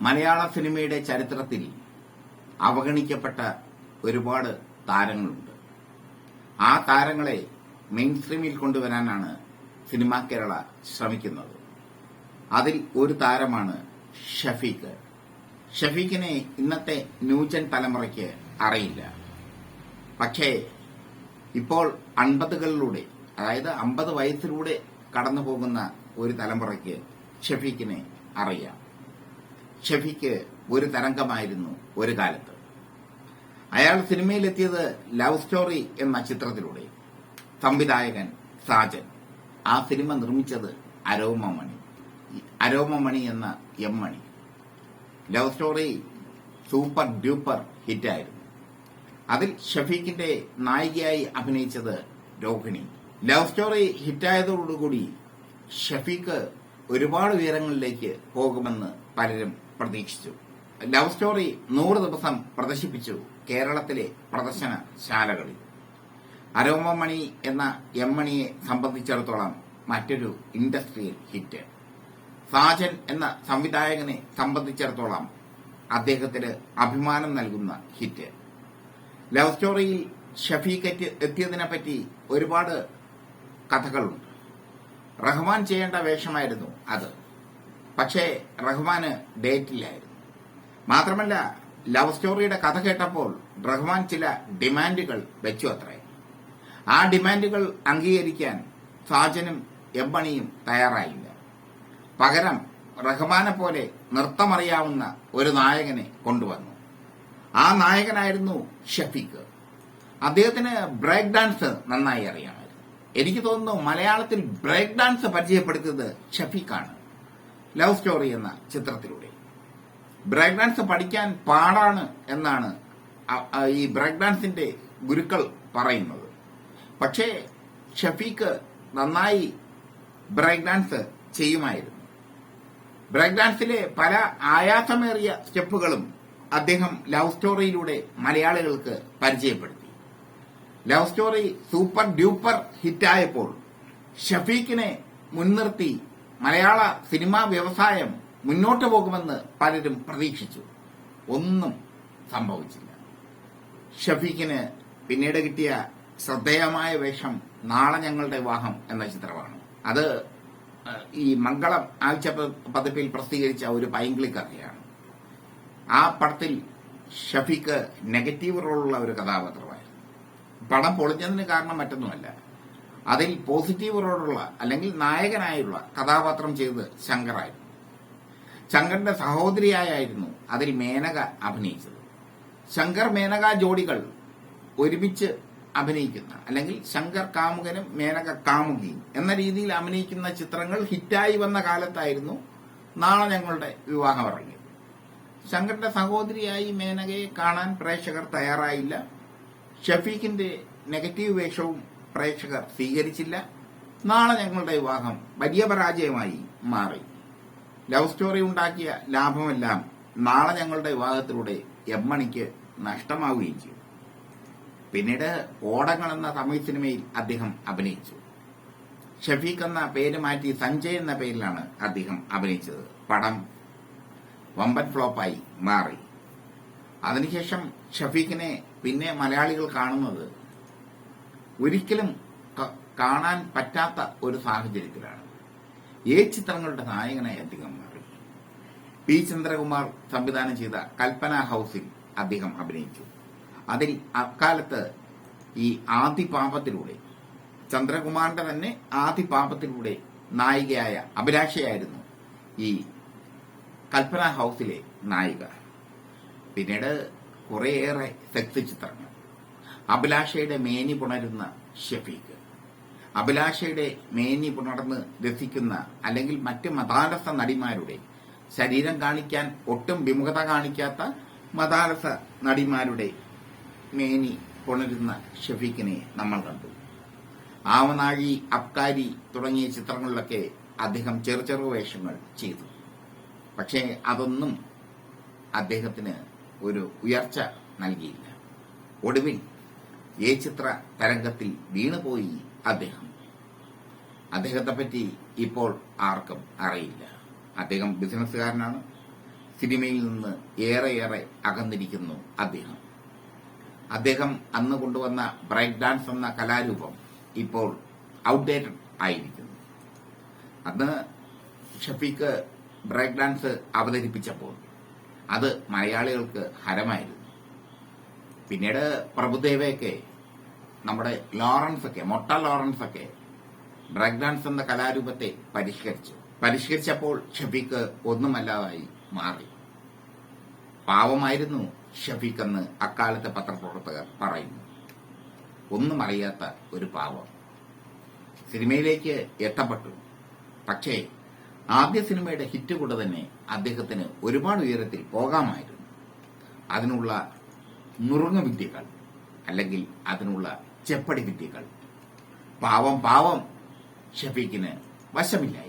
മലയാള സിനിമയുടെ ചരിത്രത്തിൽ അവഗണിക്കപ്പെട്ട ഒരുപാട് താരങ്ങളുണ്ട്. ആ താരങ്ങളെ മെയിൻ സ്ട്രീമിൽ കൊണ്ടുവരാനാണ് സിനിമാ കേരള ശ്രമിക്കുന്നത്. അതിൽ ഒരു താരമാണ് ഷഫീഖ്. ഷഫീഖിനെ ഇന്നത്തെ ന്യൂജൻ തലമുറയ്ക്ക് അറിയില്ല. പക്ഷേ ഇപ്പോൾ 50കളിലൂടെ, അതായത് 50 വയസ്സിലൂടെ കടന്നു പോകുന്ന ഒരു തലമുറയ്ക്ക് ഷഫീഖിനെ അറിയാം. ഷഫീഖ് ഒരു തരംഗമായിരുന്നു ഒരു കാലത്ത്. അയാൾ സിനിമയിലെത്തിയത് ലവ് സ്റ്റോറി എന്ന ചിത്രത്തിലൂടെ. സംവിധായകൻ സാജൻ. ആ സിനിമ നിർമ്മിച്ചത് അരോമമണി എന്ന M Mani. Love story super duper ഹിറ്റായിരുന്നു. അതിൽ ഷഫീഖിന്റെ നായികയായി അഭിനയിച്ചത് രോഹിണി. ലവ് സ്റ്റോറി ഹിറ്റായതോടുകൂടി ഷഫീഖ് ഒരുപാട് ഉയരങ്ങളിലേക്ക് പോകുമെന്ന് പലരും പ്രതീക്ഷിച്ചു. ലവ് സ്റ്റോറി 100 ദിവസം പ്രദർശിപ്പിച്ചു കേരളത്തിലെ പ്രദർശനശാലകളിൽ. അരോമമണി എന്ന എം മണിയെ സംബന്ധിച്ചിടത്തോളം മറ്റൊരു ഇൻഡസ്ട്രിയൽ ഹിറ്റ്. സാജൻ എന്ന സംവിധായകനെ സംബന്ധിച്ചിടത്തോളം അദ്ദേഹത്തിന് അഭിമാനം നൽകുന്ന ഹിറ്റ്. ലവ് സ്റ്റോറിയിൽ ഷഫീഖ് എത്തിയതിനെപ്പറ്റി ഒരുപാട് കഥകളുണ്ട്. റഹ്മാൻ ചെയ്യേണ്ട വേഷമായിരുന്നു അത്. പക്ഷേ റഹ്മാന് ഡേറ്റില്ലായിരുന്നു. മാത്രമല്ല, ലവ് സ്റ്റോറിയുടെ കഥ കേട്ടപ്പോൾ റഹ്മാൻ ചില ഡിമാൻഡുകൾ വെച്ചു അത്രേ. ആ ഡിമാൻഡുകൾ അംഗീകരിക്കാൻ സാജനും എം മണിയും തയ്യാറായില്ല. പകരം റഹ്മാനെ പോലെ നൃത്തമറിയാവുന്ന ഒരു നായകനെ കൊണ്ടുവന്നു. ആ നായകനായിരുന്നു ഷഫീഖ്. അദ്ദേഹത്തിന് ബ്രേക്ക് ഡാൻസ് നന്നായി അറിയാമായിരുന്നു. എനിക്ക് തോന്നുന്നു മലയാളത്തിൽ ബ്രേക്ക് ഡാൻസ് പരിചയപ്പെടുത്തിയത് ഷഫീഖാണ് ലവ് സ്റ്റോറി എന്ന ചിത്രത്തിലൂടെ. ബ്രേക്ക് ഡാൻസ് പഠിക്കാൻ പാടാണ് എന്നാണ് ഈ ബ്രേക്ക് ഡാൻസിന്റെ ഗുരുക്കൾ പറയുന്നത്. പക്ഷേ ഷഫീഖ് നന്നായി ബ്രേക്ക് ഡാൻസ് ചെയ്യുമായിരുന്നു. ബ്രേക്ക് ഡാൻസിലെ പല ആയാസമേറിയ സ്റ്റെപ്പുകളും അദ്ദേഹം ലവ് സ്റ്റോറിയിലൂടെ മലയാളികൾക്ക് പരിചയപ്പെടുത്തി. ലവ് സ്റ്റോറി സൂപ്പർ ഡ്യൂപ്പർ ഹിറ്റായപ്പോൾ ഷഫീഖിനെ മുൻനിർത്തി മലയാള സിനിമാ വ്യവസായം മുന്നോട്ടു പോകുമെന്ന് പലരും പ്രതീക്ഷിച്ചു. ഒന്നും സംഭവിച്ചില്ല. ഷഫീഖിന് പിന്നീട് കിട്ടിയ ശ്രദ്ധേയമായ വേഷം നാളെ ഞങ്ങളുടെ വിവാഹം എന്ന ചിത്രമാണ്. അത് ഈ മംഗളം ആഴ്ച പതിപ്പിൽ പ്രസിദ്ധീകരിച്ച ഒരു പൈങ്കിളി കഥയാണ്. ആ പടത്തിൽ ഷഫീഖ് നെഗറ്റീവ് റോളുള്ള ഒരു കഥാപാത്രമായിരുന്നു. പടം പൊളിഞ്ഞതിന് കാരണം മറ്റൊന്നുമല്ല, അതിൽ പോസിറ്റീവ് റോളുള്ള അല്ലെങ്കിൽ നായകനായുള്ള കഥാപാത്രം ചെയ്തത് ശങ്കറായിരുന്നു. ശങ്കറിന്റെ സഹോദരിയായിരുന്നു അതിൽ മേനക അഭിനയിച്ചത്. ശങ്കർ മേനക ജോഡികൾ ഒരുമിച്ച് അഭിനയിക്കുന്ന, അല്ലെങ്കിൽ ശങ്കർ കാമുകനും മേനക കാമുകിയും എന്ന രീതിയിൽ അഭിനയിക്കുന്ന ചിത്രങ്ങൾ ഹിറ്റായി വന്ന കാലത്തായിരുന്നു നാളെ ഞങ്ങളുടെ വിവാഹം ഇറങ്ങിയത്. ശങ്കറിന്റെ സഹോദരിയായി മേനകയെ കാണാൻ പ്രേക്ഷകർ തയ്യാറായില്ല. ഷഫീഖിന്റെ നെഗറ്റീവ് വേഷവും പ്രേക്ഷകർ സ്വീകരിച്ചില്ല. നാളെ ഞങ്ങളുടെ വിവാഹം വലിയ പരാജയമായി മാറി. ലവ് സ്റ്റോറി ഉണ്ടാക്കിയ ലാഭമെല്ലാം നാളെ ഞങ്ങളുടെ വിവാഹത്തിലൂടെ എം മണിക്ക് നഷ്ടമാവുകയും ചെയ്തു. പിന്നീട് ഓടങ്ങൾ എന്ന തമിഴ് സിനിമയിൽ അദ്ദേഹം അഭിനയിച്ചു. ഷഫീഖ് എന്ന പേര് മാറ്റി സഞ്ജയ് എന്ന പേരിലാണ് അദ്ദേഹം അഭിനയിച്ചത്. പടം വമ്പൻ ഫ്ലോപ്പായി മാറി. അതിനുശേഷം ഷഫീഖിനെ പിന്നെ മലയാളികൾ കാണുന്നത് ഒരിക്കലും കാണാൻ പറ്റാത്ത ഒരു സാഹചര്യത്തിലാണ്. ചിത്രങ്ങളുടെ നായകനായി അദ്ദേഹം മാറി. പി ചന്ദ്രകുമാർ സംവിധാനം ചെയ്ത കൽപ്പന ഹൌസിൽ അദ്ദേഹം അഭിനയിച്ചു. അതിൽ അക്കാലത്ത് ഈ ആദിപാപത്തിലൂടെ, ചന്ദ്രകുമാറിന്റെ തന്നെ ആദിപാപത്തിലൂടെ നായികയായ അഭിലാഷയായിരുന്നു ഈ കൽപ്പന ഹൌസിലെ നായിക. പിന്നീട് കുറേയേറെ സെക്സ് ചിത്രങ്ങൾ. അഭിലാഷയുടെ മേനി പുണരുന്ന ഷഫീഖ്, അഭിലാഷയുടെ മേനി പുണർന്ന് രസിക്കുന്ന അല്ലെങ്കിൽ മറ്റ് മതാലസ നടിമാരുടെ, ശരീരം കാണിക്കാൻ ഒട്ടും വിമുഖത കാണിക്കാത്ത മതാലസ നടിമാരുടെ മേനി പുണരുന്ന ഷഫീഖിനെ നമ്മൾ കണ്ടു. ആവനാഴി, അബ്കാരി തുടങ്ങിയ ചിത്രങ്ങളിലൊക്കെ അദ്ദേഹം ചെറു വേഷങ്ങൾ ചെയ്തു. പക്ഷേ അതൊന്നും അദ്ദേഹത്തിന് ഒരു ഉയർച്ച നൽകിയില്ല. ഒടുവിൽ ചിത്ര തരംഗത്തിൽ വീണുപോയി അദ്ദേഹം. അദ്ദേഹത്തെപ്പറ്റി ഇപ്പോൾ ആർക്കും അറിയില്ല. അദ്ദേഹം ബിസിനസ്സുകാരനാണ്, സിനിമയിൽ നിന്ന് ഏറെയേറെ അകന്നിരിക്കുന്നു അദ്ദേഹം അന്ന് കൊണ്ടുവന്ന ബ്രേക്ക് ഡാൻസ് എന്ന കലാരൂപം ഇപ്പോൾ ഔട്ട്ഡേറ്റഡ് ആയിരിക്കുന്നു. അന്ന് ഷഫീഖ് ബ്രേക്ക് ഡാൻസ് അവതരിപ്പിച്ചപ്പോൾ അത് മലയാളികൾക്ക് ഹരമായിരുന്നു. പിന്നീട് പ്രഭുദേവയൊക്കെ, നമ്മുടെ മൊട്ട ലോറൻസ് ഒക്കെ ബ്രേക്ക് ഡാൻസ് എന്ന കലാരൂപത്തെ പരിഷ്കരിച്ചപ്പോൾ ഷഫീഖ് ഒന്നുമല്ലാതായി മാറി. പാവമായിരുന്നു ഷഫീഖ് എന്ന് അക്കാലത്തെ പത്രപ്രവർത്തകർ പറയുന്നു. ഒന്നും അറിയാത്ത ഒരു പാവം. സിനിമയിലേക്ക് എത്തപ്പെട്ടു. പക്ഷേ ആദ്യ സിനിമയുടെ ഹിറ്റ് കൂടെ തന്നെ അദ്ദേഹത്തിന് ഒരുപാട് ഉയരത്തിൽ പോകാമായിരുന്നു. അതിനുള്ള നുറുങ്ങ വിദ്യകൾ, അല്ലെങ്കിൽ അതിനുള്ള ചെപ്പടി വിദ്യകൾ പാവം ഷഫീഖിന് വശമില്ലായിരുന്നു.